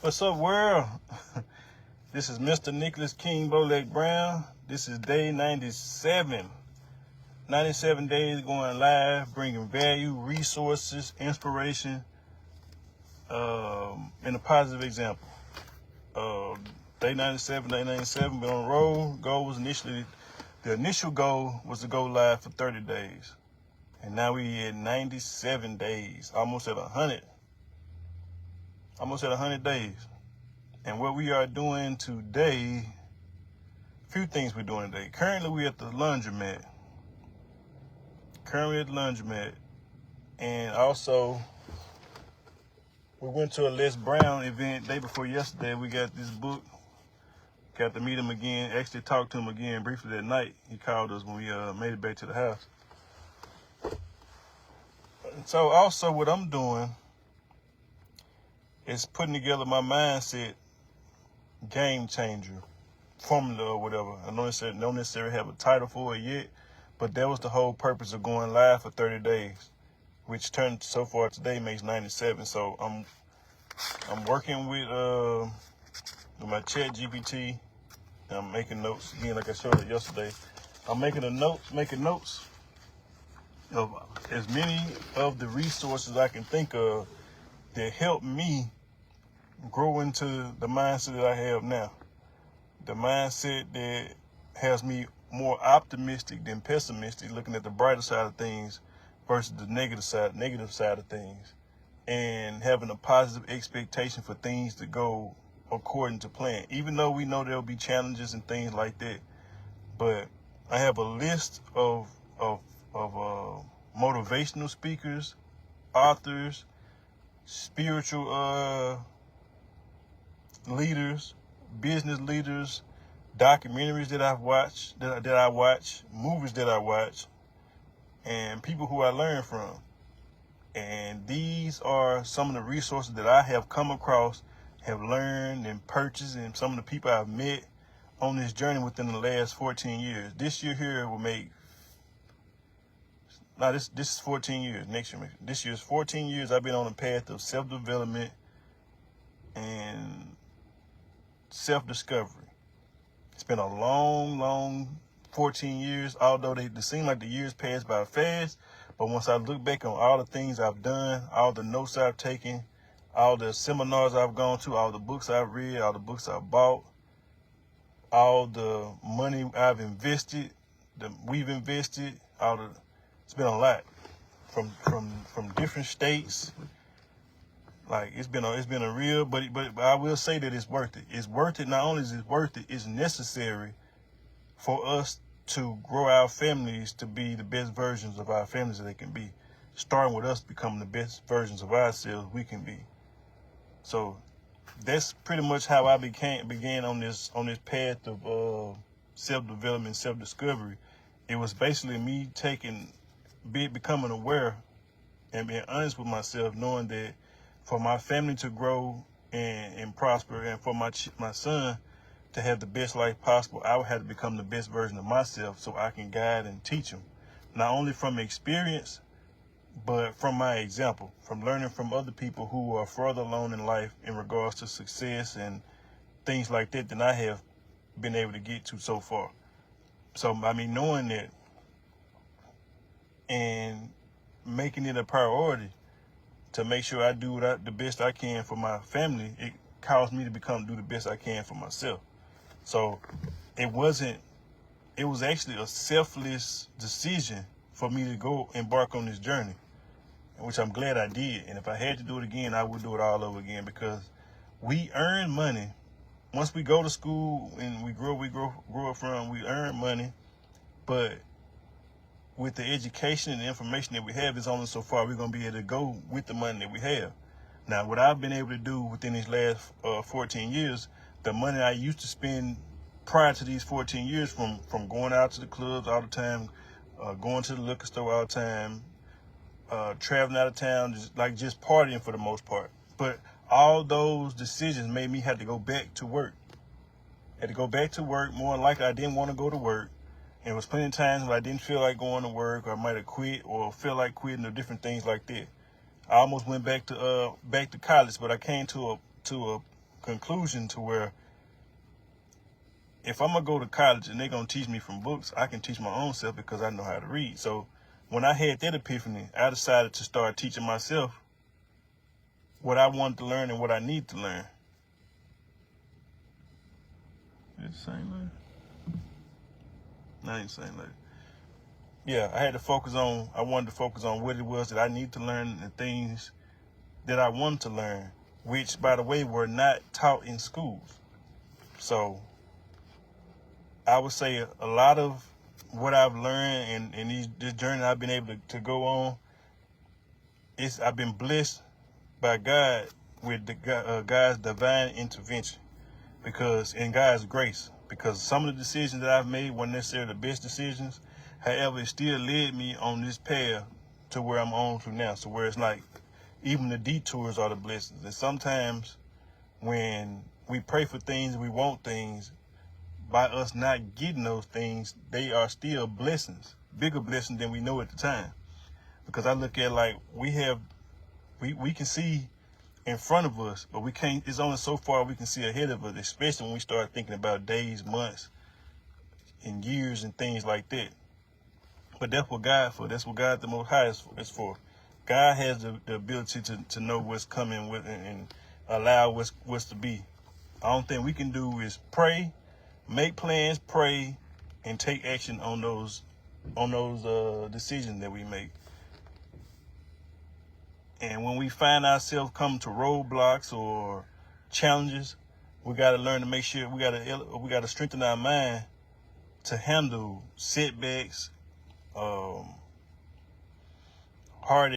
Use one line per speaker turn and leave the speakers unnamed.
What's up, world? This is Mr. Nicholas King Bowleg Brown. This is day 97. 97 days going live, bringing value, resources, inspiration, and a positive example. Day 97, been on the road. The initial goal was to go live for 30 days. And now we at 97 days, almost at 100. Almost at 100 days. And what we are doing today, a few things we're doing today. Currently, we're at the laundromat. And also, we went to a Les Brown event day before yesterday. We got this book. Got to meet him again. Actually talked to him again briefly that night. He called us when we made it back to the house. And so also what I'm doing is putting together my mindset game changer formula or whatever. I don't necessarily have a title for it yet, but that was the whole purpose of going live for 30 days, which turned so far today makes 97. So I'm working with my Chat GPT. I'm making notes again, like I showed it yesterday. I'm making notes of as many of the resources I can think of that help me grow into the mindset that I have now. The mindset that has me more optimistic than pessimistic, looking at the brighter side of things versus the negative side of things, and having a positive expectation for things to go according to plan. Even though we know there'll be challenges and things like that, but I have a list of motivational speakers, authors, spiritual leaders, business leaders, documentaries that I've watched, that I watch, movies that I watch, and people who I learn from. And these are some of the resources that I have come across, have learned and purchased, and some of the people I've met on this journey within the last 14 years. This year here will make, this is 14 years. Next year, this year's 14 years I've been on a path of self-development and self-discovery. It's been a long 14 years, although they seem like the years pass by fast. But once I look back on all the things I've done, all the notes I've taken, all the seminars I've gone to, all the books I've read, all the books I've bought, all the money I've invested, we've invested, it's been a lot from different states. Like it's been a real, but I will say that it's worth it. It's worth it. Not only is it worth it, it's necessary for us to grow our families to be the best versions of our families that they can be, starting with us becoming the best versions of ourselves we can be. So that's pretty much how I began on this path of self-development, self-discovery. It was basically me becoming aware and being honest with myself, knowing that for my family to grow and prosper, and for my son to have the best life possible, I would have to become the best version of myself so I can guide and teach him, not only from experience, but from my example, from learning from other people who are further along in life in regards to success and things like that than I have been able to get to so far. So, I mean, knowing that and making it a priority to make sure I do the best I can for my family, it caused me to do the best I can for myself. So it was actually a selfless decision for me to go embark on this journey, which I'm glad I did. And if I had to do it again, I would do it all over again, because we earn money. Once we go to school and we grow up from, we earn money, but with the education and the information that we have, is only so far we're going to be able to go with the money that we have. Now, what I've been able to do within these last 14 years, the money I used to spend prior to these 14 years from going out to the clubs all the time, going to the liquor store all the time, traveling out of town, just partying for the most part. But all those decisions made me have to go back to work. More than likely, I didn't want to go to work. And there was plenty of times when I didn't feel like going to work, or I might have quit, or feel like quitting, or different things like that. I almost went back to college, but I came to a conclusion to where if I'm gonna go to college and they're gonna teach me from books, I can teach my own self because I know how to read. So when I had that epiphany, I decided to start teaching myself what I wanted to learn and what I need to learn. It's the same lady? No, ain't the same lady. Yeah, I wanted to focus on what it was that I need to learn and things that I wanted to learn, which, by the way, were not taught in schools. So I would say a lot of what I've learned and this journey I've been able to go on, I've been blessed by God with God's divine intervention, because in God's grace, because some of the decisions that I've made weren't necessarily the best decisions. However, it still led me on this path to where I'm on to now. So where it's like even the detours are the blessings. And sometimes when we pray for things, we want things, by us not getting those things, they are still blessings, bigger blessings than we know at the time. Because I look at like we can see in front of us, but we can't, it's only so far we can see ahead of us, especially when we start thinking about days, months, and years and things like that. But that's what God for. That's what God the Most High is for. God has the ability to know what's coming with and allow what's to be. The only thing we can do is pray, make plans, pray, and take action on those decisions that we make. And when we find ourselves coming to roadblocks or challenges, we got to learn to make sure we got to strengthen our mind to handle setbacks, hard